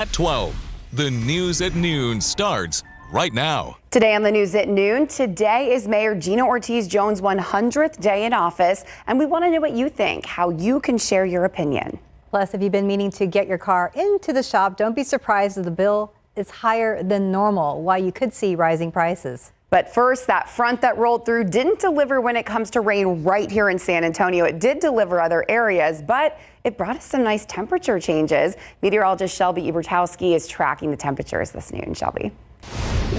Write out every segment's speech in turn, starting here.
At 12, the news at noon starts right now. Today on the news at noon, today is Mayor Gina Ortiz-Jones' 100th day in office, and we want to know what you think, how you can share your opinion. Plus, if you've been meaning to get your car into the shop, don't be surprised if the bill is higher than normal, why you could see rising prices. But first, that front that rolled through didn't deliver when it comes to rain right here in San Antonio. It did deliver other areas, but it brought us some nice temperature changes. Meteorologist Shelby Ebertowski is tracking the temperatures this noon. Shelby.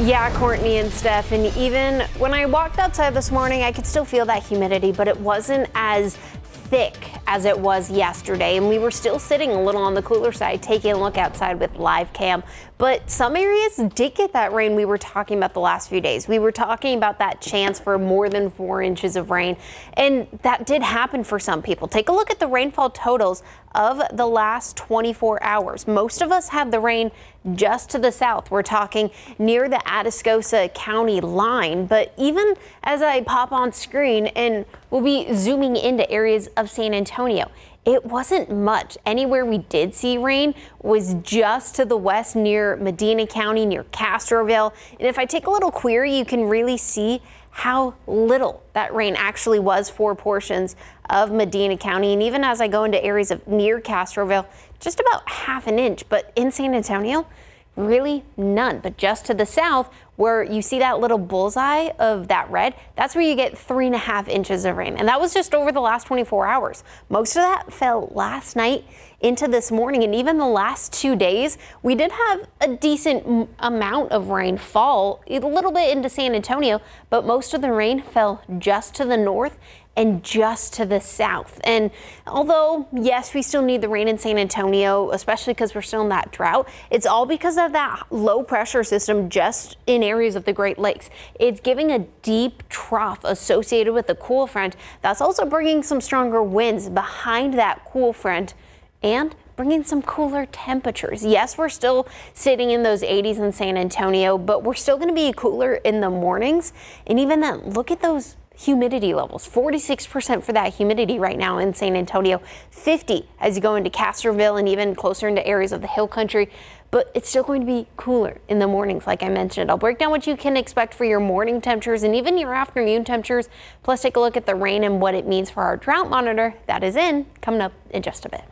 Yeah, Courtney and Steph, and even when I walked outside this morning, I could still feel that humidity, but it wasn't as thick as it was yesterday, and we were still sitting a little on the cooler side, taking a look outside with live cam. But some areas did get that rain we were talking about the last few days. We were talking about that chance for more than 4 inches of rain, and that did happen for some people. Take a look at the rainfall totals of the last 24 hours. Most of us have the rain just to the south. We're talking near the Atascosa County line, but even as I pop on screen and we'll be zooming into areas of San Antonio, it wasn't much. Anywhere we did see rain was just to the west near Medina County, near Castroville. And if I take a little query, you can really see how little that rain actually was for portions of Medina County. And even as I go into areas of near Castroville, just about half an inch. But in San Antonio, really none. But just to the south, where you see that little bullseye of that red, that's where you get 3.5 inches of rain. And that was just over the last 24 hours. Most of that fell last night into this morning, and even the last 2 days, we did have a decent amount of rain fall, a little bit into San Antonio, but most of the rain fell just to the north and just to the south. And although, yes, we still need the rain in San Antonio, especially because we're still in that drought, it's all because of that low pressure system just in areas of the Great Lakes. It's giving a deep trough associated with the cool front that's also bringing some stronger winds behind that cool front and bringing some cooler temperatures. Yes, we're still sitting in those 80s in San Antonio, but we're still going to be cooler in the mornings. And even then, look at those humidity levels, 46% for that humidity right now in San Antonio, 50 as you go into Castroville and even closer into areas of the hill country. But it's still going to be cooler in the mornings, like I mentioned. I'll break down what you can expect for your morning temperatures and even your afternoon temperatures. Plus, take a look at the rain and what it means for our drought monitor. That is coming up in just a bit.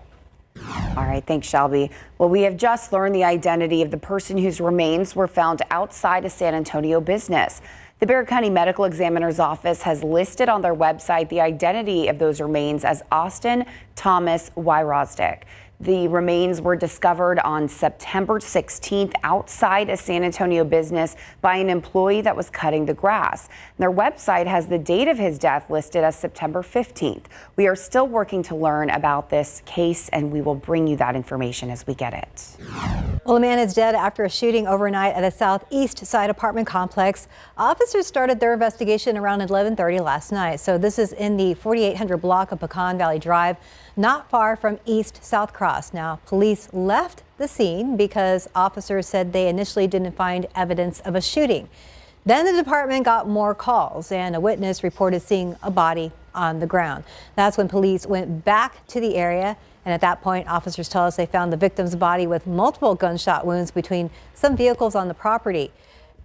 All right, thanks, Shelby. Well, we have just learned the identity of the person whose remains were found outside a San Antonio business. The Bexar County Medical Examiner's Office has listed on their website the identity of those remains as Austin Thomas Wyrosdick. The remains were discovered on September 16th outside a San Antonio business by an employee that was cutting the grass. Their website has the date of his death listed as September 15th. We are still working to learn about this case, and we will bring you that information as we get it. Well, a man is dead after a shooting overnight at a southeast side apartment complex. Officers started their investigation around 11:30 last night. So this is in the 4800 block of Pecan Valley Drive, not far from East South Cross. Now, police left the scene because officers said they initially didn't find evidence of a shooting. Then the department got more calls and a witness reported seeing a body on the ground. That's when police went back to the area. And at that point, officers tell us they found the victim's body with multiple gunshot wounds between some vehicles on the property.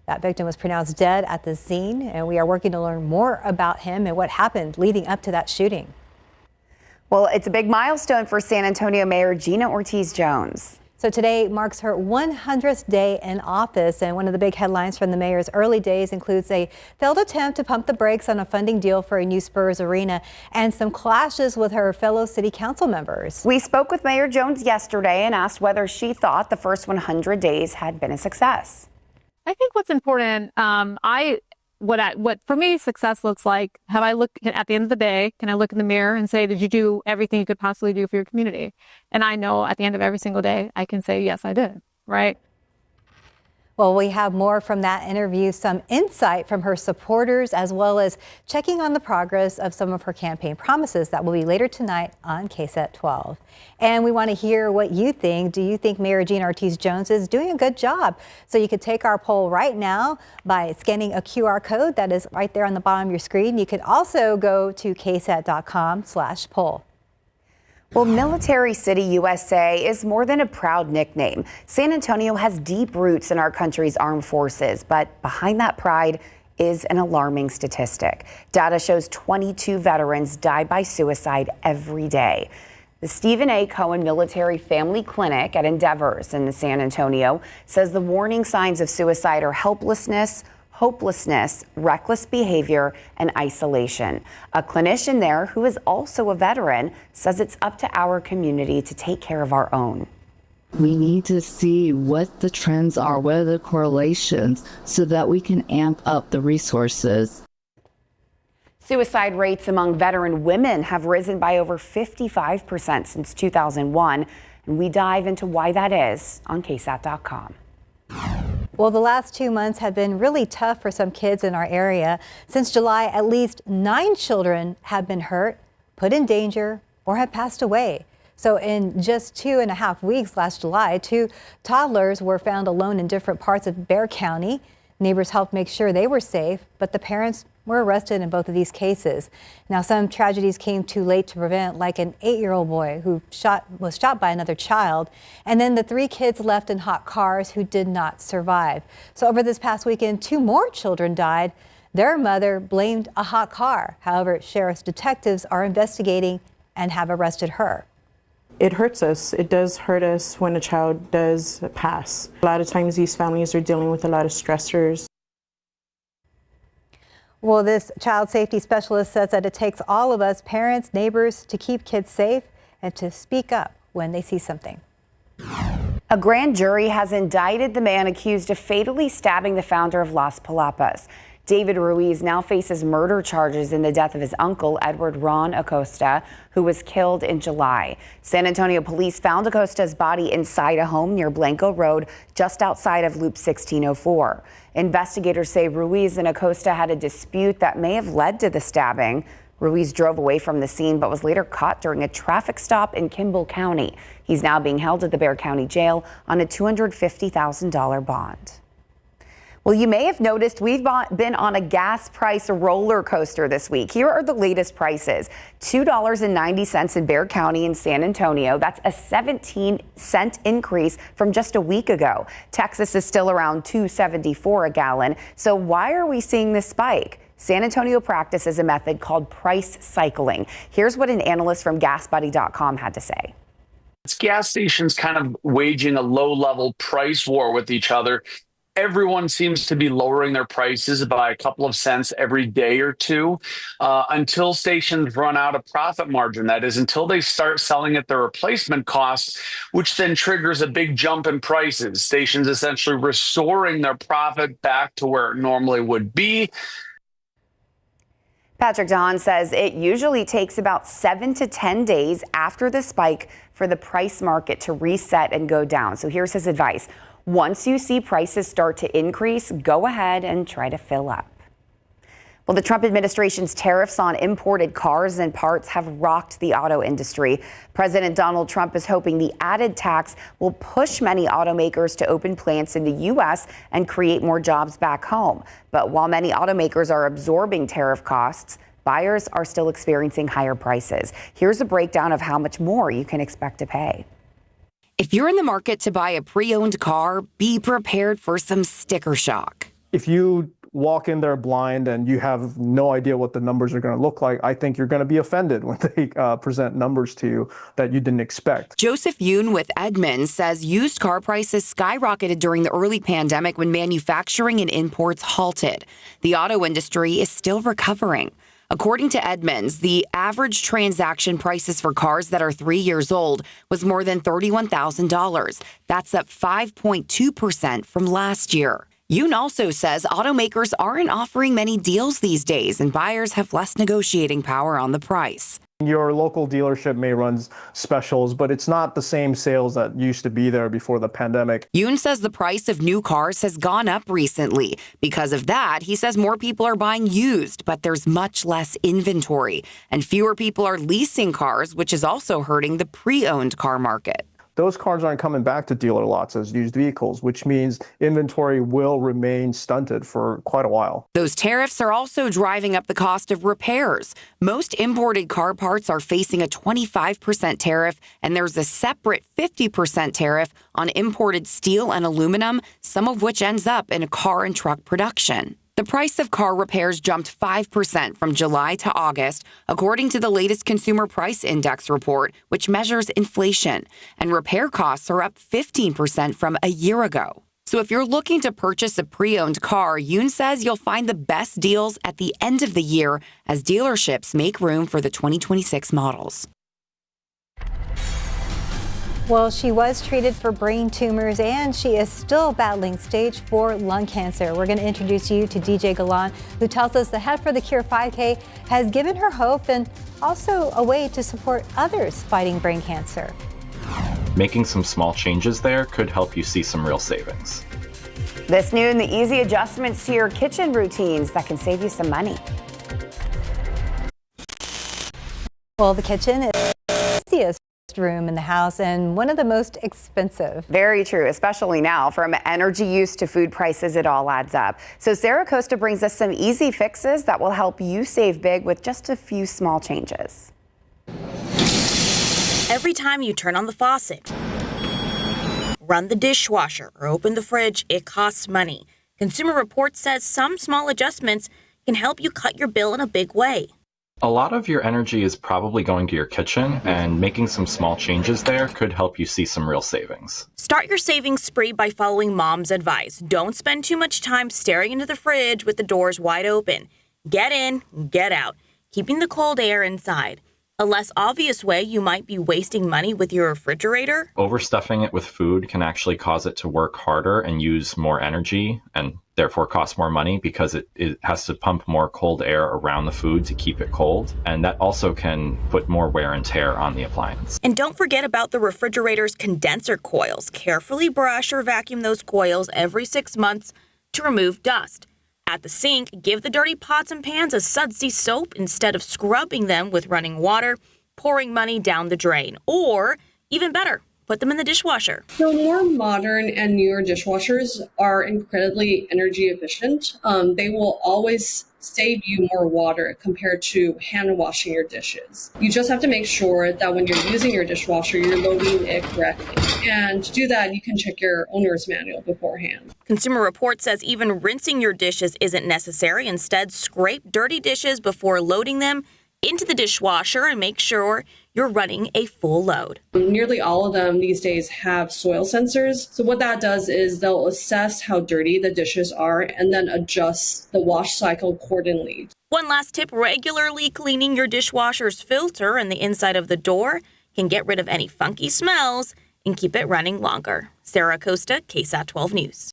That victim was pronounced dead at the scene, and we are working to learn more about him and what happened leading up to that shooting. Well, it's a big milestone for San Antonio Mayor Gina Ortiz-Jones. So today marks her 100th day in office, and one of the big headlines from the mayor's early days includes a failed attempt to pump the brakes on a funding deal for a new Spurs arena and some clashes with her fellow city council members. We spoke with Mayor Jones yesterday and asked whether she thought the first 100 days had been a success. I think what's important, what for me success looks like, have I looked at the end of the day, can I look in the mirror and say, did you do everything you could possibly do for your community? And I know at the end of every single day, I can say, yes, I did, right? Well, we have more from that interview, some insight from her supporters, as well as checking on the progress of some of her campaign promises. That will be later tonight on KSAT 12. And we want to hear what you think. Do you think Mayor Gina Ortiz-Jones is doing a good job? So you could take our poll right now by scanning a QR code that is right there on the bottom of your screen. You could also go to ksat.com/poll. Well, Military City, USA is more than a proud nickname. San Antonio has deep roots in our country's armed forces, but behind that pride is an alarming statistic. Data shows 22 veterans die by suicide every day. The Stephen A. Cohen Military Family Clinic at Endeavors in San Antonio says the warning signs of suicide are helplessness, hopelessness, reckless behavior, and isolation. A clinician there who is also a veteran says it's up to our community to take care of our own. We need to see what the trends are, what are the correlations, so that we can amp up the resources. Suicide rates among veteran women have risen by over 55% since 2001, and we dive into why that is on KSAT.com. Well, the last 2 months have been really tough for some kids in our area. Since July, at least 9 children have been hurt, put in danger, or have passed away. So in just 2.5 weeks last July, 2 toddlers were found alone in different parts of Bexar County. Neighbors helped make sure they were safe, but the parents were arrested in both of these cases. Now, some tragedies came too late to prevent, like an 8-year-old boy who was shot by another child, and then the 3 kids left in hot cars who did not survive. So over this past weekend, 2 more children died. Their mother blamed a hot car. However, sheriff's detectives are investigating and have arrested her. It hurts us. It does hurt us when a child does pass. A lot of times these families are dealing with a lot of stressors. Well, this child safety specialist says that it takes all of us, parents, neighbors, to keep kids safe and to speak up when they see something. A grand jury has indicted the man accused of fatally stabbing the founder of Las Palapas. David Ruiz now faces murder charges in the death of his uncle, Edward Ron Acosta, who was killed in July. San Antonio police found Acosta's body inside a home near Blanco Road, just outside of Loop 1604. Investigators say Ruiz and Acosta had a dispute that may have led to the stabbing. Ruiz drove away from the scene but was later caught during a traffic stop in Kimball County. He's now being held at the Bexar County Jail on a $250,000 bond. Well, you may have noticed we've been on a gas price roller coaster this week. Here are the latest prices. $2.90 in Bexar County in San Antonio. That's a 17-cent increase from just a week ago. Texas is still around $2.74 a gallon. So why are we seeing this spike? San Antonio practices a method called price cycling. Here's what an analyst from GasBuddy.com had to say. It's gas stations kind of waging a low-level price war with each other. Everyone seems to be lowering their prices by a couple of cents every day or two until stations run out of profit margin. That is, until they start selling at their replacement costs, which then triggers a big jump in prices. Stations essentially restoring their profit back to where it normally would be. Patrick Don says it usually takes about 7 to 10 days after the spike for the price market to reset and go down. So here's his advice. Once you see prices start to increase, go ahead and try to fill up. Well, the Trump administration's tariffs on imported cars and parts have rocked the auto industry. President Donald Trump is hoping the added tax will push many automakers to open plants in the U.S. and create more jobs back home. But while many automakers are absorbing tariff costs, buyers are still experiencing higher prices. Here's a breakdown of how much more you can expect to pay. If you're in the market to buy a pre-owned car, be prepared for some sticker shock. If you walk in there blind and you have no idea what the numbers are going to look like, I think you're going to be offended when they present numbers to you that you didn't expect. Joseph Yoon with Edmunds says used car prices skyrocketed during the early pandemic when manufacturing and imports halted. The auto industry is still recovering. According to Edmunds, the average transaction prices for cars that are 3 years old was more than $31,000. That's up 5.2% from last year. Yoon also says automakers aren't offering many deals these days, and buyers have less negotiating power on the price. Your local dealership may run specials, but it's not the same sales that used to be there before the pandemic. Yoon says the price of new cars has gone up recently. Because of that, he says more people are buying used, but there's much less inventory. And fewer people are leasing cars, which is also hurting the pre-owned car market. those cars aren't coming back to dealer lots as used vehicles, which means inventory will remain stunted for quite a while. Those tariffs are also driving up the cost of repairs. Most imported car parts are facing a 25% tariff, and there's a separate 50% tariff on imported steel and aluminum, some of which ends up in car and truck production. The price of car repairs jumped 5% from July to August, according to the latest Consumer Price Index report, which measures inflation. And repair costs are up 15% from a year ago. So if you're looking to purchase a pre-owned car, Yoon says you'll find the best deals at the end of the year as dealerships make room for the 2026 models. Well, she was treated for brain tumors and she is still battling stage 4 lung cancer. We're going to introduce you to DJ Galan, who tells us the Head for the Cure 5K has given her hope and also a way to support others fighting brain cancer. Making some small changes there could help you see some real savings. This noon, the easy adjustments to your kitchen routines that can save you some money. Well, the kitchen is the easiest room in the house and one of the most expensive. Very true, especially now. From energy use to food prices, it all adds up. So Sarah Costa brings us some easy fixes that will help you save big with just a few small changes. Every time you turn on the faucet, run the dishwasher, or open the fridge, it costs money. Consumer Reports says some small adjustments can help you cut your bill in a big way. A lot of your energy is probably going to your kitchen, and making some small changes there could help you see some real savings. Start your savings spree by following Mom's advice. Don't spend too much time staring into the fridge with the doors wide open. Get in, get out, keeping the cold air inside. A less obvious way you might be wasting money with your refrigerator. Overstuffing it with food can actually cause it to work harder and use more energy and therefore cost more money because it has to pump more cold air around the food to keep it cold. And that also can put more wear and tear on the appliance. And don't forget about the refrigerator's condenser coils. Carefully brush or vacuum those coils every 6 months to remove dust. At the sink, give the dirty pots and pans a sudsy soap instead of scrubbing them with running water, pouring money down the drain. Or, even better, put them in the dishwasher. So more modern and newer dishwashers are incredibly energy efficient. They will always save you more water compared to hand washing your dishes. You just have to make sure that when you're using your dishwasher, you're loading it correctly. And to do that, you can check your owner's manual beforehand. Consumer Reports says even rinsing your dishes isn't necessary. Instead, scrape dirty dishes before loading them into the dishwasher and make sure you're running a full load. Nearly all of them these days have soil sensors. So what that does is they'll assess how dirty the dishes are and then adjust the wash cycle accordingly. One last tip, regularly cleaning your dishwasher's filter and the inside of the door can get rid of any funky smells and keep it running longer. Sarah Costa, KSAT 12 News.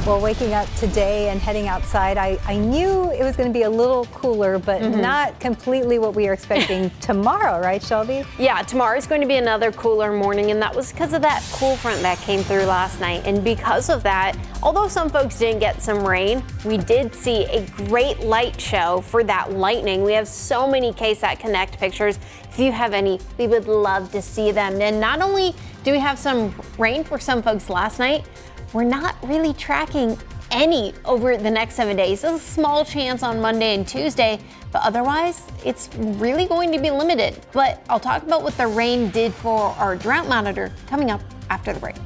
Well, waking up today and heading outside, I knew it was going to be a little cooler, but not completely what we are expecting tomorrow, right, Shelby? Yeah, tomorrow is going to be another cooler morning, and that was because of that cool front that came through last night. And because of that, although some folks didn't get some rain, we did see a great light show for that lightning. We have so many KSAT Connect pictures. If you have any, we would love to see them. And not only do we have some rain for some folks last night, we're not really tracking any over the next 7 days. There's a small chance on Monday and Tuesday, but otherwise it's really going to be limited. But I'll talk about what the rain did for our drought monitor coming up after the break.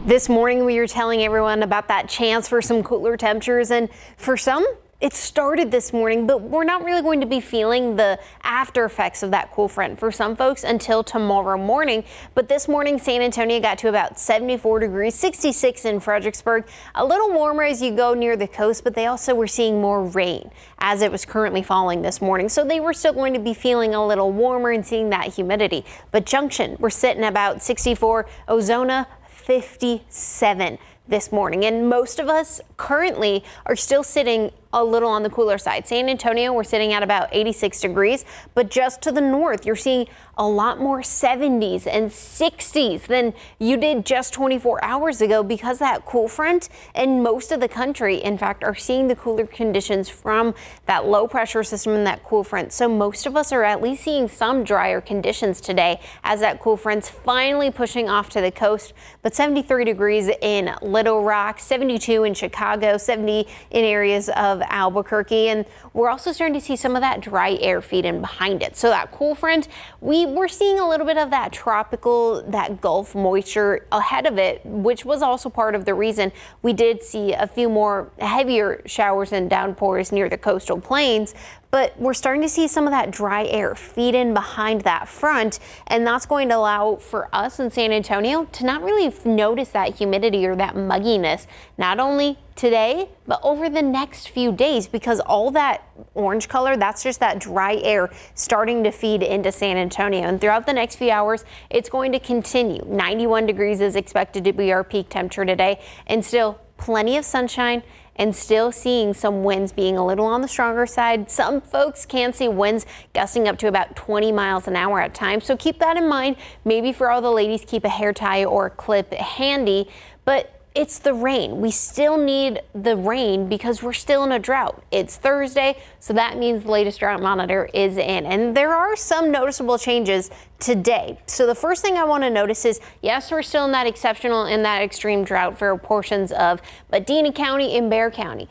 This morning we were telling everyone about that chance for some cooler temperatures, and for some, it started this morning, but we're not really going to be feeling the after effects of that cool front for some folks until tomorrow morning. But this morning, San Antonio got to about 74 degrees, 66 in Fredericksburg, a little warmer as you go near the coast, but they also were seeing more rain as it was currently falling this morning. So they were still going to be feeling a little warmer and seeing that humidity. But Junction, we're sitting about 64, Ozona, 57 this morning. And most of us currently are still sitting a little on the cooler side. San Antonio, we're sitting at about 86 degrees, but just to the north, you're seeing a lot more 70s and 60s than you did just 24 hours ago because that cool front. And most of the country, in fact, are seeing the cooler conditions from that low pressure system and that cool front. So most of us are at least seeing some drier conditions today as that cool front's finally pushing off to the coast. But 73 degrees in Little Rock, 72 in Chicago, 70 in areas of Albuquerque. And we're also starting to see some of that dry air feed in behind it. So that cool front, we're seeing a little bit of that tropical, that Gulf moisture ahead of it, which was also part of the reason we did see a few more heavier showers and downpours near the coastal plains. But we're starting to see some of that dry air feed in behind that front, and that's going to allow for us in San Antonio to not really notice that humidity or that mugginess, not only today, but over the next few days, because all that orange color, that's just that dry air starting to feed into San Antonio. And throughout the next few hours, it's going to continue. 91 degrees is expected to be our peak temperature today, and still plenty of sunshine, and still seeing some winds being a little on the stronger side. Some folks can see winds gusting up to about 20 miles an hour at times. So keep that in mind. Maybe for all the ladies, keep a hair tie or a clip handy. But it's the rain. We still need the rain because we're still in a drought. It's Thursday, so that means the latest drought monitor is in. And there are some noticeable changes today. So the first thing I want to notice is, yes, we're still in that exceptional and that extreme drought for portions of Medina County and Bexar County.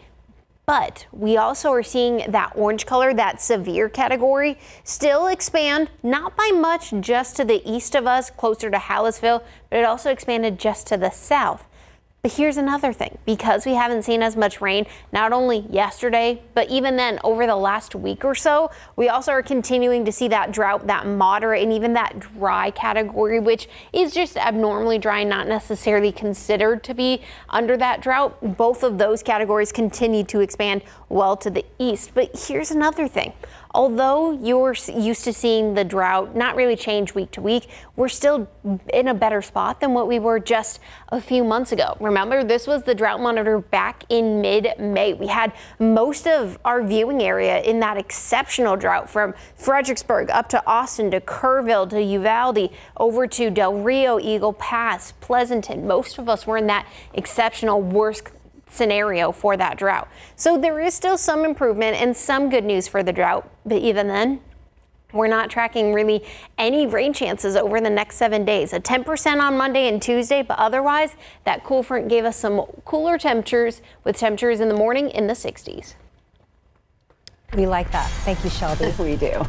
But we also are seeing that orange color, that severe category, still expand, not by much, just to the east of us, closer to Hallisville, but it also expanded just to the south. But here's another thing, because we haven't seen as much rain, not only yesterday, but even then over the last week or so, we also are continuing to see that drought, that moderate and even that dry category, which is just abnormally dry, not necessarily considered to be under that drought. Both of those categories continue to expand well to the east. But here's another thing. Although you're used to seeing the drought not really change week to week, we're still in a better spot than what we were just a few months ago. Remember, this was the drought monitor back in mid-May. We had most of our viewing area in that exceptional drought, from Fredericksburg up to Austin to Kerrville to Uvalde, over to Del Rio, Eagle Pass, Pleasanton. Most of us were in that exceptional worst scenario for that drought. So there is still some improvement and some good news for the drought, but even then, we're not tracking really any rain chances over the next 7 days. A 10% on Monday and Tuesday, but otherwise, that cool front gave us some cooler temperatures, with temperatures in the morning in the 60s. We like that. Thank you, Shelby. We do.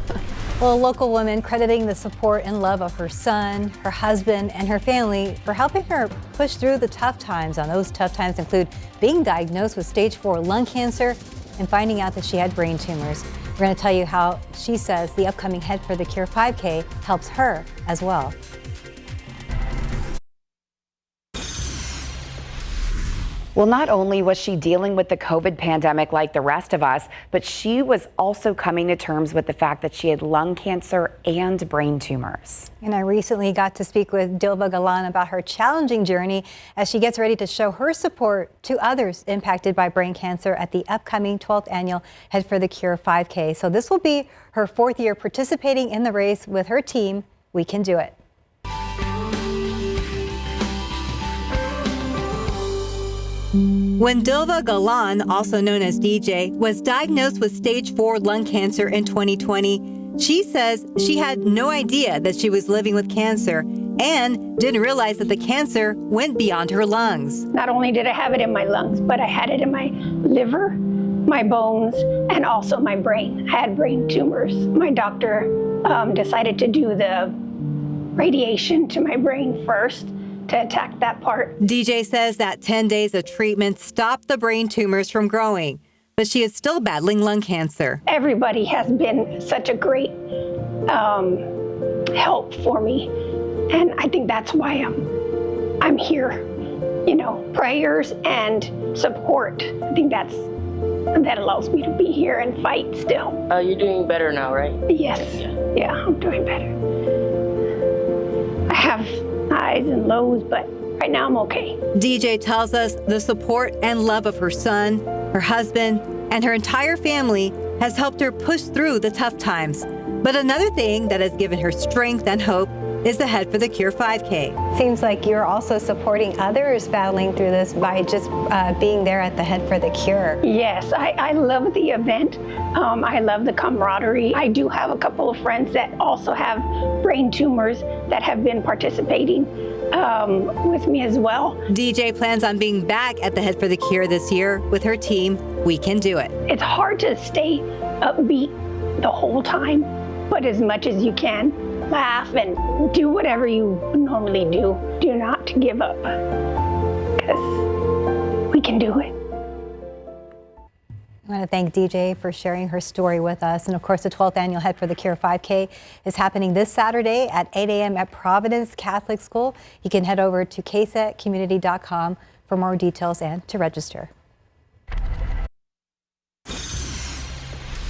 Well, a local woman crediting the support and love of her son, her husband, and her family for helping her push through the tough times. And those tough times include being diagnosed with stage 4 lung cancer and finding out that she had brain tumors. We're going to tell you how she says the upcoming Head for the Cure 5K helps her as well. Well, not only was she dealing with the COVID pandemic like the rest of us, but she was also coming to terms with the fact that she had lung cancer and brain tumors. And I recently got to speak with Dilba Galan about her challenging journey as she gets ready to show her support to others impacted by brain cancer at the upcoming 12th annual Head for the Cure 5K. So this will be her 4th year participating in the race with her team. We can do it. When Dilba Galan, also known as DJ, was diagnosed with stage 4 lung cancer in 2020, she says she had no idea that she was living with cancer and didn't realize that the cancer went beyond her lungs. Not only did I have it in my lungs, but I had it in my liver, my bones, and also my brain. I had brain tumors. My doctor decided to do the radiation to my brain first to attack that part. DJ says that 10 days of treatment stopped the brain tumors from growing, but she is still battling lung cancer. Everybody has been such a great help for me, and I think that's why I'm here. You know, prayers and support. I think that allows me to be here and fight still. You're doing better now, right? Yes. Yeah, I'm doing better. I have highs and lows, but right now I'm okay. DJ tells us the support and love of her son, her husband, and her entire family has helped her push through the tough times. But another thing that has given her strength and hope is the Head for the Cure 5K. Seems like you're also supporting others battling through this by just being there at the Head for the Cure. Yes, I love the event. I love the camaraderie. I do have a couple of friends that also have brain tumors that have been participating with me as well. DJ plans on being back at the Head for the Cure this year with her team. We can do it. It's hard to stay upbeat the whole time, but as much as you can, laugh and do whatever you normally do. Do not give up, because we can do it. I want to thank DJ for sharing her story with us. And of course, the 12th annual Head for the Cure 5K is happening this Saturday at 8 a.m. at Providence Catholic School. You can head over to ksatcommunity.com for more details and to register.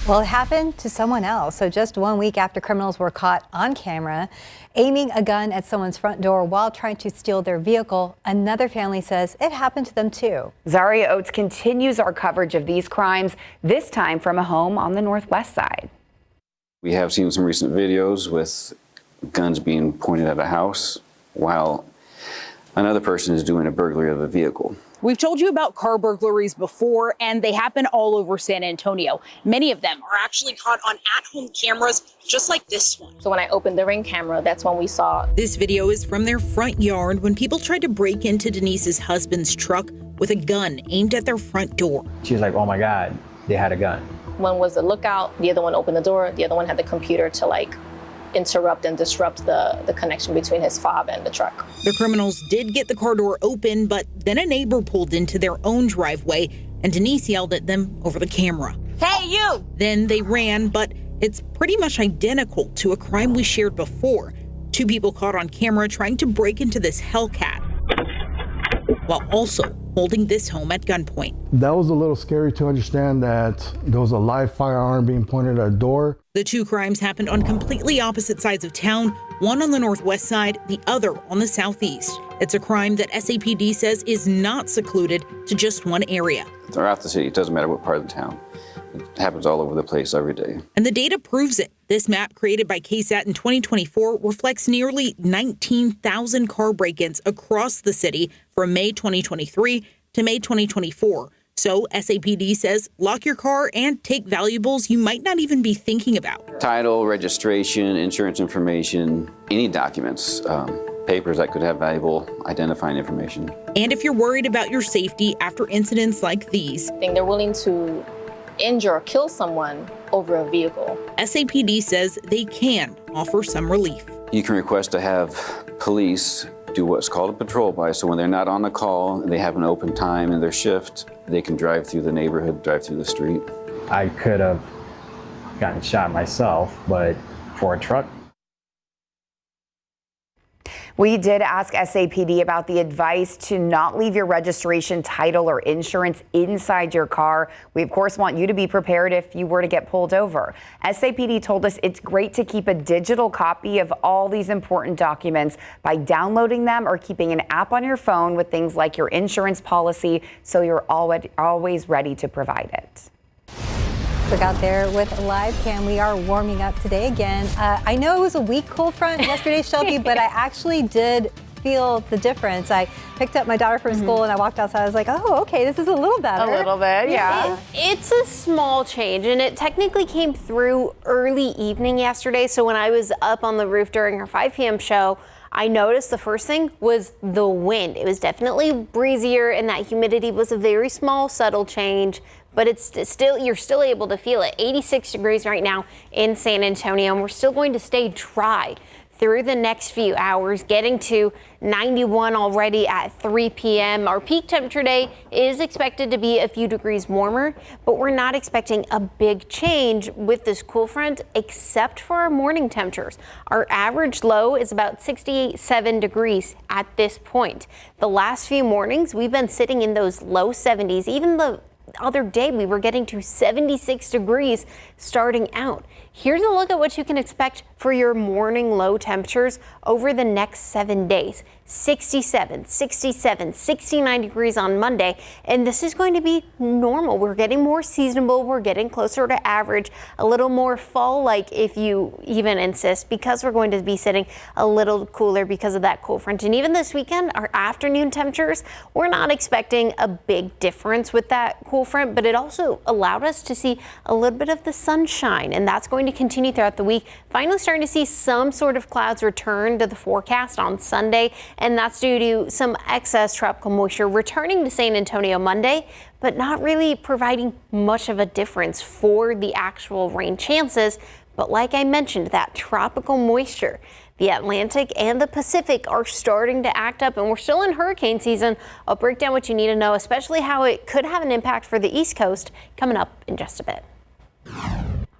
Well, it happened to someone else. So just 1 week after criminals were caught on camera aiming a gun at someone's front door while trying to steal their vehicle, another family says it happened to them too. Zaria Oates continues our coverage of these crimes, this time from a home on the Northwest Side. We have seen some recent videos with guns being pointed at a house while another person is doing a burglary of a vehicle. We've told you about car burglaries before, and they happen all over San Antonio. Many of them are actually caught on at-home cameras, just like this one. So when I opened the Ring camera, that's when we saw. This video is from their front yard when people tried to break into Denise's husband's truck with a gun aimed at their front door. She's like, oh my God, they had a gun. One was the lookout, the other one opened the door, the other one had the computer to interrupt and disrupt the connection between his fob and the truck. The criminals did get the car door open, but then a neighbor pulled into their own driveway and Denise yelled at them over the camera. Hey, you! Then they ran, but it's pretty much identical to a crime we shared before. Two people caught on camera trying to break into this Hellcat while also holding this home at gunpoint. That was a little scary to understand that there was a live firearm being pointed at a door. The two crimes happened on completely opposite sides of town, one on the northwest side, the other on the southeast. It's a crime that SAPD says is not secluded to just one area. Throughout the city, it doesn't matter what part of the town. It happens all over the place every day. And the data proves it. This map created by KSAT in 2024 reflects nearly 19,000 car break-ins across the city from May 2023 to May 2024. So SAPD says lock your car and take valuables you might not even be thinking about. Title, registration, insurance information, any documents, papers that could have valuable identifying information. And if you're worried about your safety after incidents like these, I think they're willing to injure or kill someone over a vehicle. SAPD says they can offer some relief. You can request to have police do what's called a patrol by, so when they're not on the call and they have an open time in their shift, they can drive through the neighborhood, drive through the street. I could have gotten shot myself, but for a truck. We did ask SAPD about the advice to not leave your registration, title, or insurance inside your car. We, of course, want you to be prepared if you were to get pulled over. SAPD told us it's great to keep a digital copy of all these important documents by downloading them or keeping an app on your phone with things like your insurance policy, so you're always ready to provide it. Look out there with live cam. We are warming up today again. I know it was a weak cold front yesterday, Shelby, but I actually did feel the difference. I picked up my daughter from school and I walked outside. I was like, oh, okay, this is a little better. A little bit, yeah. It's a small change, and it technically came through early evening yesterday. So when I was up on the roof during our 5 p.m. show, I noticed the first thing was the wind. It was definitely breezier, and that humidity was a very small, subtle change. But it's still, you're still able to feel it. 86 degrees right now in San Antonio, and we're still going to stay dry through the next few hours, getting to 91 already at 3 p.m. Our peak temperature day is expected to be a few degrees warmer, but we're not expecting a big change with this cool front, except for our morning temperatures. Our average low is about 67 degrees at this point. The last few mornings, we've been sitting in those low 70s, even the other day we were getting to 76 degrees starting out. Here's a look at what you can expect for your morning low temperatures over the next 7 days. 67, 67, 69 degrees on Monday, and this is going to be normal. We're getting more seasonable. We're getting closer to average, a little more fall-like if you even insist, because we're going to be sitting a little cooler because of that cold front. And even this weekend, our afternoon temperatures, we're not expecting a big difference with that cool front, but it also allowed us to see a little bit of the sunshine, and that's going to continue throughout the week. Finally starting to see some sort of clouds return to the forecast on Sunday, and that's due to some excess tropical moisture returning to San Antonio Monday, but not really providing much of a difference for the actual rain chances. But like I mentioned, that tropical moisture, the Atlantic and the Pacific are starting to act up, and we're still in hurricane season. I'll break down what you need to know, especially how it could have an impact for the East Coast, coming up in just a bit.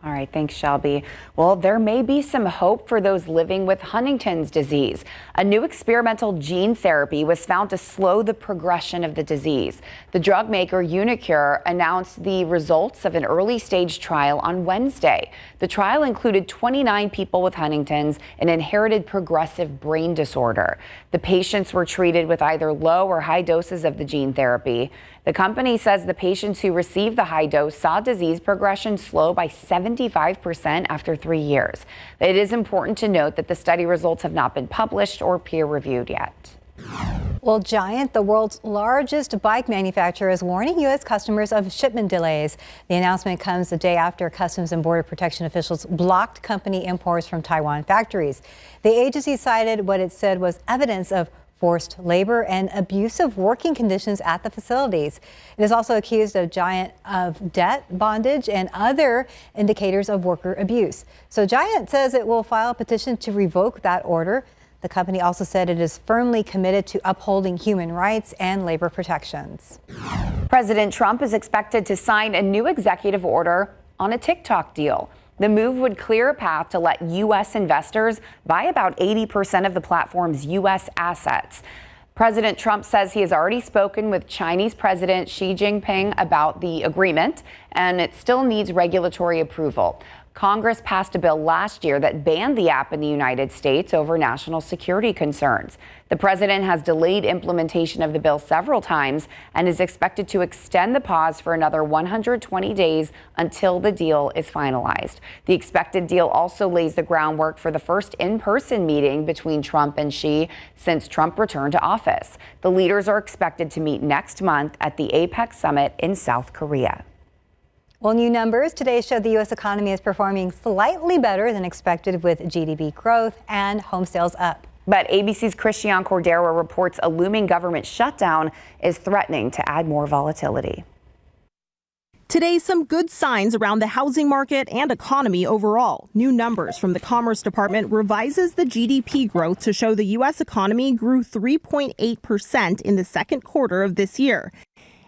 All right, thanks, Shelby. Well, there may be some hope for those living with Huntington's disease. A new experimental gene therapy was found to slow the progression of the disease. The drug maker Unicure announced the results of an early stage trial on Wednesday. The trial included 29 people with Huntington's, an inherited progressive brain disorder. The patients were treated with either low or high doses of the gene therapy. The company says the patients who received the high dose saw disease progression slow by 75% after 3 years. It is important to note that the study results have not been published or peer-reviewed yet. Well, Giant, the world's largest bike manufacturer, is warning U.S. customers of shipment delays. The announcement comes the day after Customs and Border Protection officials blocked company imports from Taiwan factories. The agency cited what it said was evidence of forced labor and abusive working conditions at the facilities. It is also accused of Giant of debt, bondage, and other indicators of worker abuse. So Giant says it will file a petition to revoke that order. The company also said it is firmly committed to upholding human rights and labor protections. President Trump is expected to sign a new executive order on a TikTok deal. The move would clear a path to let U.S. investors buy about 80% of the platform's U.S. assets. President Trump says he has already spoken with Chinese President Xi Jinping about the agreement, and it still needs regulatory approval. Congress passed a bill last year that banned the app in the United States over national security concerns. The president has delayed implementation of the bill several times and is expected to extend the pause for another 120 days until the deal is finalized. The expected deal also lays the groundwork for the first in-person meeting between Trump and Xi since Trump returned to office. The leaders are expected to meet next month at the APEC summit in South Korea. Well, new numbers today show the U.S. economy is performing slightly better than expected, with GDP growth and home sales up. But ABC's Christian Cordero reports a looming government shutdown is threatening to add more volatility. Today, some good signs around the housing market and economy overall. New numbers from the Commerce Department revises the GDP growth to show the U.S. economy grew 3.8% in the second quarter of this year.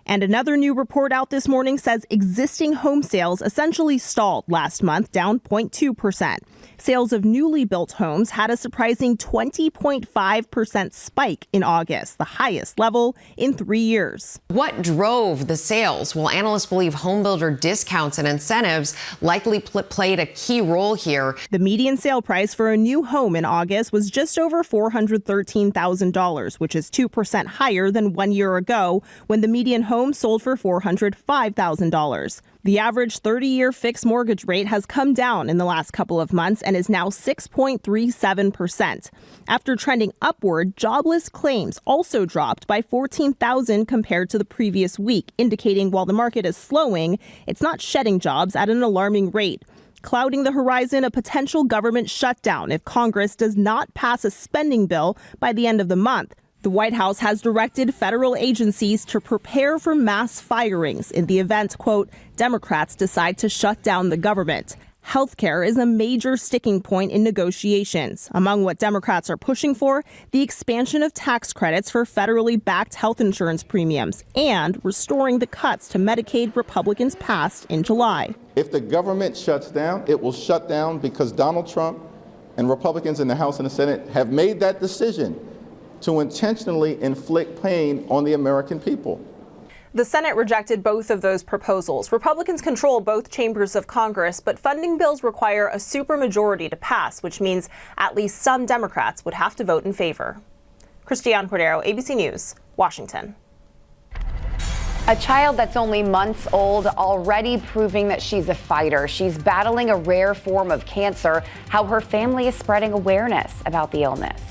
And another new report out this morning says existing home sales essentially stalled last month, down 0.2%. Sales of newly built homes had a surprising 20.5% spike in August, the highest level in 3 years. What drove the sales? Well, analysts believe homebuilder discounts and incentives likely played a key role here. The median sale price for a new home in August was just over $413,000, which is 2% higher than 1 year ago, when the median home sold for $405,000. The average 30-year fixed mortgage rate has come down in the last couple of months and is now 6.37%. After trending upward, jobless claims also dropped by 14,000 compared to the previous week, indicating while the market is slowing, it's not shedding jobs at an alarming rate. Clouding the horizon, a potential government shutdown if Congress does not pass a spending bill by the end of the month. The White House has directed federal agencies to prepare for mass firings in the event, quote, Democrats decide to shut down the government. Healthcare is a major sticking point in negotiations. Among what Democrats are pushing for, the expansion of tax credits for federally backed health insurance premiums and restoring the cuts to Medicaid Republicans passed in July. If the government shuts down, it will shut down because Donald Trump and Republicans in the House and the Senate have made that decision to intentionally inflict pain on the American people. The Senate rejected both of those proposals. Republicans control both chambers of Congress, but funding bills require a supermajority to pass, which means at least some Democrats would have to vote in favor. Christiane Cordero, ABC News, Washington. A child that's only months old already proving that she's a fighter. She's battling a rare form of cancer. How her family is spreading awareness about the illness.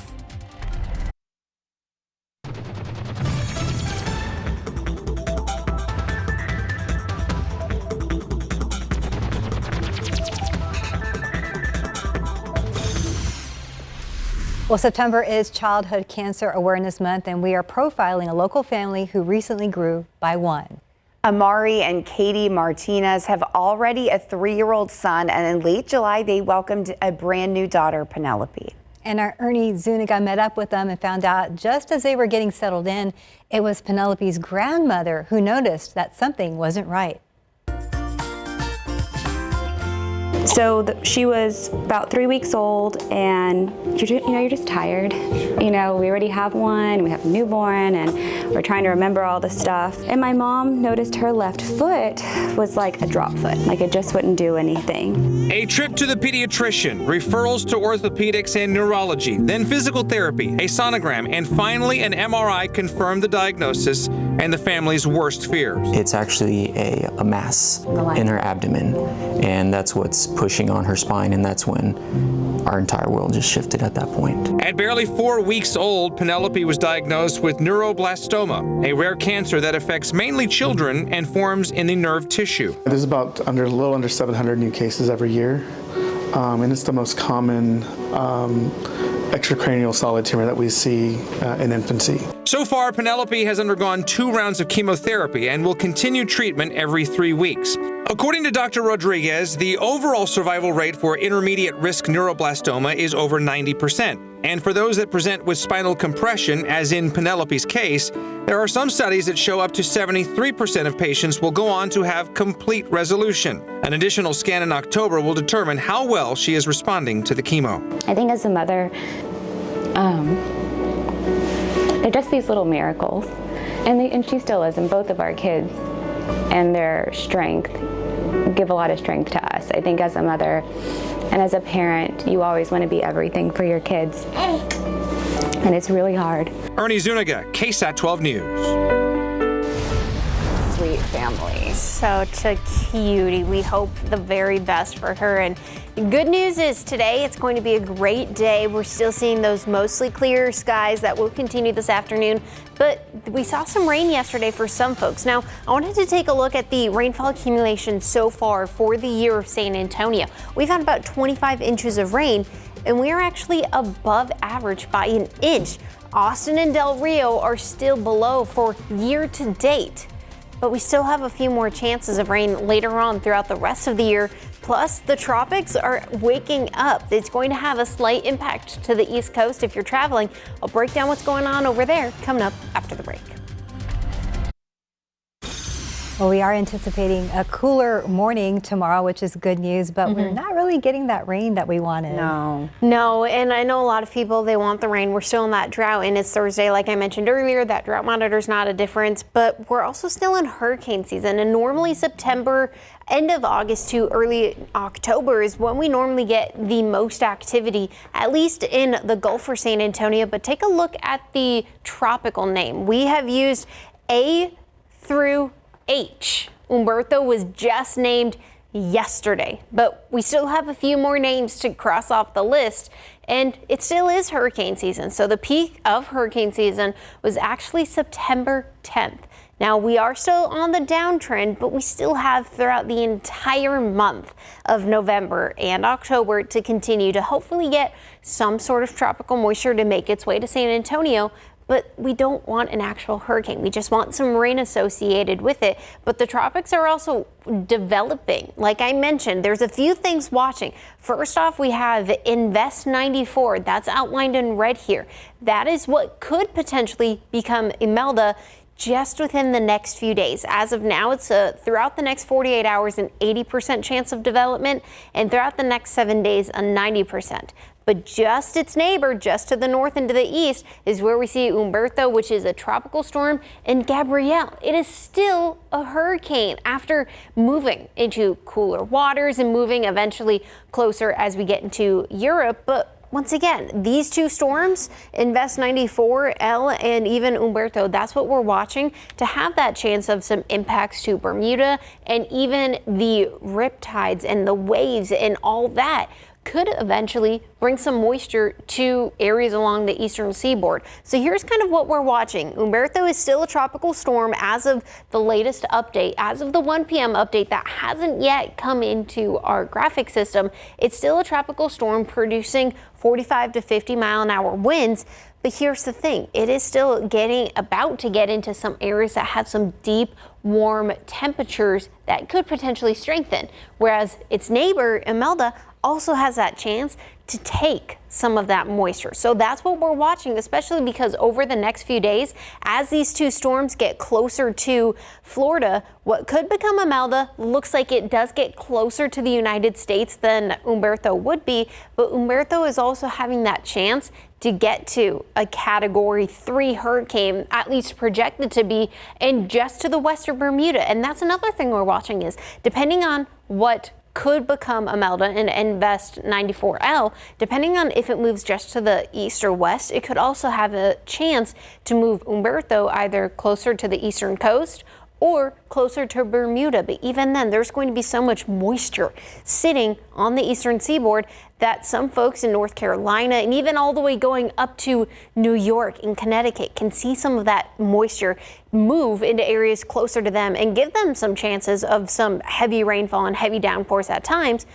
Well, September is Childhood Cancer Awareness Month, and we are profiling a local family who recently grew by one. Amari and Katie Martinez have already a 3-year-old son, and in late July, they welcomed a brand new daughter, Penelope. And our Ernie Zuniga met up with them and found out just as they were getting settled in, it was Penelope's grandmother who noticed that something wasn't right. So she was about 3 weeks old, and you're just tired. We already have one, we have a newborn, and we're trying to remember all the stuff. And my mom noticed her left foot was like a drop foot, like it just wouldn't do anything. A trip to the pediatrician, referrals to orthopedics and neurology, then physical therapy, a sonogram, and finally an MRI confirmed the diagnosis and the family's worst fears. It's actually a mass in her abdomen, and that's what's pushing on her spine, and that's when our entire world just shifted at that point. At barely 4 weeks old, Penelope was diagnosed with neuroblastoma, a rare cancer that affects mainly children and forms in the nerve tissue. There's about a little under 700 new cases every year, and it's the most common extracranial solid tumor that we see in infancy. So far, Penelope has undergone 2 rounds of chemotherapy and will continue treatment every 3 weeks. According to Dr. Rodriguez, the overall survival rate for intermediate risk neuroblastoma is over 90%. And for those that present with spinal compression, as in Penelope's case, there are some studies that show up to 73% of patients will go on to have complete resolution. An additional scan in October will determine how well she is responding to the chemo. I think as a mother, they're just these little miracles. And she still is, and both of our kids and their strength give a lot of strength to us. I think as a mother and as a parent, you always want to be everything for your kids. And it's really hard. Ernie Zuniga, KSAT 12 News. Sweet family. Such a cutie. We hope the very best for her. And good news is today it's going to be a great day. We're still seeing those mostly clear skies that will continue this afternoon, but we saw some rain yesterday for some folks. Now, I wanted to take a look at the rainfall accumulation so far for the year of San Antonio. We've had about 25 inches of rain, and we are actually above average by an inch. Austin and Del Rio are still below for year to date. But we still have a few more chances of rain later on throughout the rest of the year. Plus, the tropics are waking up. It's going to have a slight impact to the East Coast if you're traveling. I'll break down what's going on over there coming up after the break. Well, we are anticipating a cooler morning tomorrow, which is good news, but we're not really getting that rain that we wanted. No, and I know a lot of people, they want the rain. We're still in that drought, and it's Thursday, like I mentioned earlier. That drought monitor's not a difference, but we're also still in hurricane season, and normally September, end of August to early October is when we normally get the most activity, at least in the Gulf for San Antonio. But take a look at the tropical name. We have used A through H. Humberto was just named yesterday, but we still have a few more names to cross off the list, and it still is hurricane season. So the peak of hurricane season was actually September 10th. Now, we are still on the downtrend, but we still have throughout the entire month of November and October to continue to hopefully get some sort of tropical moisture to make its way to San Antonio. But we don't want an actual hurricane. We just want some rain associated with it. But the tropics are also developing. Like I mentioned, there's a few things watching. First off, we have Invest 94. That's outlined in red here. That is what could potentially become Imelda just within the next few days. As of now, it's throughout the next 48 hours, an 80% chance of development, and throughout the next 7 days, a 90%. But just its neighbor, just to the north and to the east, is where we see Humberto, which is a tropical storm, and Gabrielle. It is still a hurricane after moving into cooler waters and moving eventually closer as we get into Europe. But once again, these two storms, Invest 94, El, and even Humberto, that's what we're watching to have that chance of some impacts to Bermuda, and even the riptides and the waves and all that could eventually bring some moisture to areas along the eastern seaboard. So here's kind of what we're watching. Humberto is still a tropical storm as of the latest update. As of the 1 p.m. update that hasn't yet come into our graphic system, it's still a tropical storm producing 45 to 50 mile an hour winds. But here's the thing, it is still about to get into some areas that have some deep, warm temperatures that could potentially strengthen. Whereas its neighbor, Imelda, also has that chance to take some of that moisture. So that's what we're watching, especially because over the next few days, as these two storms get closer to Florida, what could become Imelda looks like it does get closer to the United States than Humberto would be, but Humberto is also having that chance to get to a Category 3 hurricane, at least projected to be, and just to the western Bermuda. And that's another thing we're watching is, depending on what could become Imelda and Invest 94L, depending on if it moves just to the east or west, it could also have a chance to move Humberto either closer to the eastern coast or closer to Bermuda. But even then, there's going to be so much moisture sitting on the eastern seaboard that some folks in North Carolina and even all the way going up to New York and Connecticut can see some of that moisture move into areas closer to them and give them some chances of some heavy rainfall and heavy downpours at times.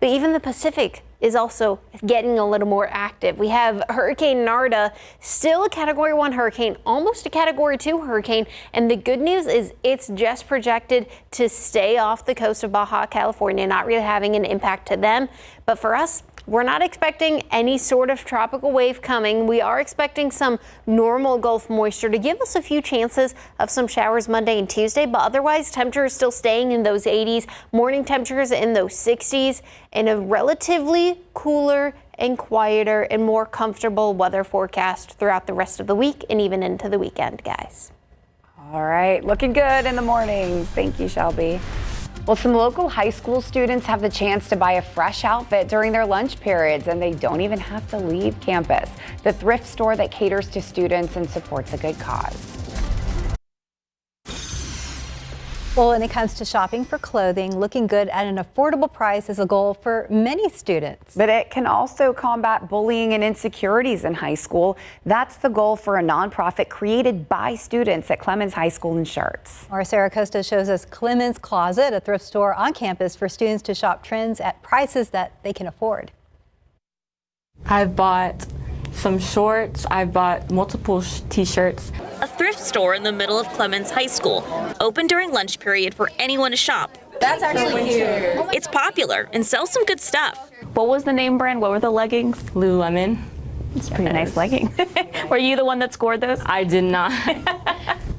But even the Pacific is also getting a little more active. We have Hurricane Narda, still a Category 1 hurricane, almost a Category 2 hurricane. And the good news is it's just projected to stay off the coast of Baja California, not really having an impact to them. But for us, we're not expecting any sort of tropical wave coming. We are expecting some normal Gulf moisture to give us a few chances of some showers Monday and Tuesday, but otherwise temperatures still staying in those 80s, morning temperatures in those 60s, and a relatively cooler and quieter and more comfortable weather forecast throughout the rest of the week and even into the weekend, guys. All right, looking good in the mornings. Thank you, Shelby. Well, some local high school students have the chance to buy a fresh outfit during their lunch periods, and they don't even have to leave campus. The thrift store that caters to students and supports a good cause. Well, when it comes to shopping for clothing, looking good at an affordable price is a goal for many students. But it can also combat bullying and insecurities in high school. That's the goal for a nonprofit created by students at Clemens High School in Schertz. Our Sarah Costa shows us Clemens Closet, a thrift store on campus for students to shop trends at prices that they can afford. I've bought some shorts. I've bought multiple t-shirts. A thrift store in the middle of Clemens High School, open during lunch period for anyone to shop. That's actually cute. It's popular and sells some good stuff. What was the name brand? What were the leggings? Lululemon. It's a pretty nice legging. Were you the one that scored those? I did not.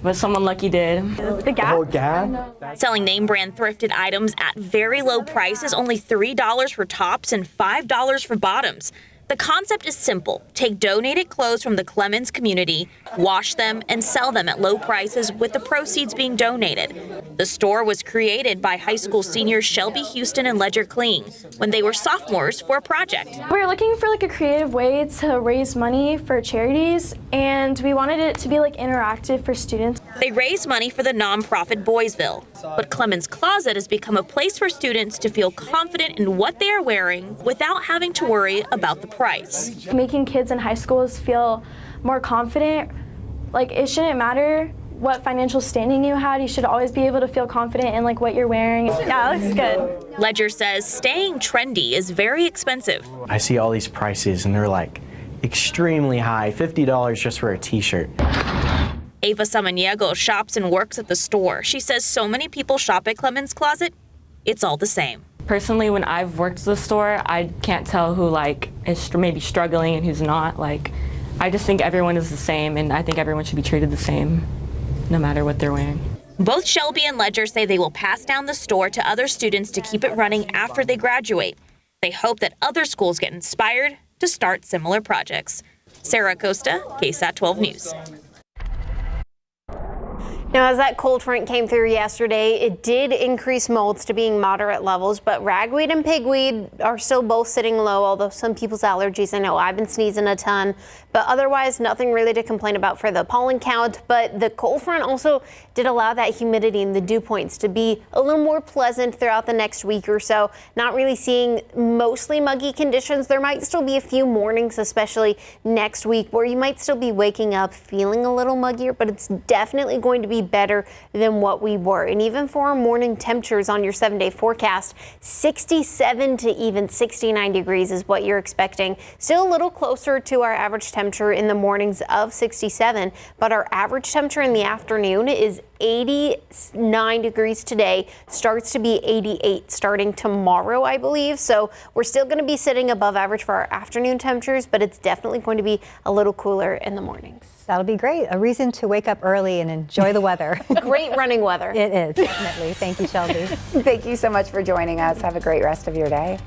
But someone lucky did. The Gap? Selling name brand thrifted items at very low prices, only $3 for tops and $5 for bottoms. The concept is simple. Take donated clothes from the Clemens community, wash them, and sell them at low prices with the proceeds being donated. The store was created by high school seniors Shelby Houston and Ledger Kling when they were sophomores for a project. We were looking for a creative way to raise money for charities, and we wanted it to be interactive for students. They raised money for the nonprofit Boysville, but Clemens Closet has become a place for students to feel confident in what they are wearing without having to worry about the price. Making kids in high schools feel more confident. It shouldn't matter what financial standing you had. You should always be able to feel confident in what you're wearing. Yeah, it looks good. Ledger says staying trendy is very expensive. I see all these prices and they're extremely high, $50 just for a t-shirt. Ava Samaniego shops and works at the store. She says so many people shop at Clemens Closet, it's all the same. Personally, when I've worked at the store, I can't tell who is maybe struggling and who's not. I just think everyone is the same, and I think everyone should be treated the same, no matter what they're wearing. Both Shelby and Ledger say they will pass down the store to other students to keep it running after they graduate. They hope that other schools get inspired to start similar projects. Sarah Acosta, KSAT 12 News. Now, as that cold front came through yesterday, it did increase molds to being moderate levels, but ragweed and pigweed are still both sitting low, although some people's allergies, I know I've been sneezing a ton, but otherwise nothing really to complain about for the pollen count. But the cold front also did allow that humidity and the dew points to be a little more pleasant throughout the next week or so. Not really seeing mostly muggy conditions. There might still be a few mornings, especially next week, where you might still be waking up feeling a little muggier, but it's definitely going to be better than what we were. And even for our morning temperatures on your 7-day forecast, 67 to even 69 degrees is what you're expecting. Still a little closer to our average temperature in the mornings of 67, but our average temperature in the afternoon is 89 degrees today, starts to be 88 starting tomorrow, I believe. So we're still going to be sitting above average for our afternoon temperatures, but it's definitely going to be a little cooler in the mornings. That'll be great. A reason to wake up early and enjoy the weather. Great running weather. It is, definitely. Thank you, Shelby. Thank you so much for joining us. Have a great rest of your day.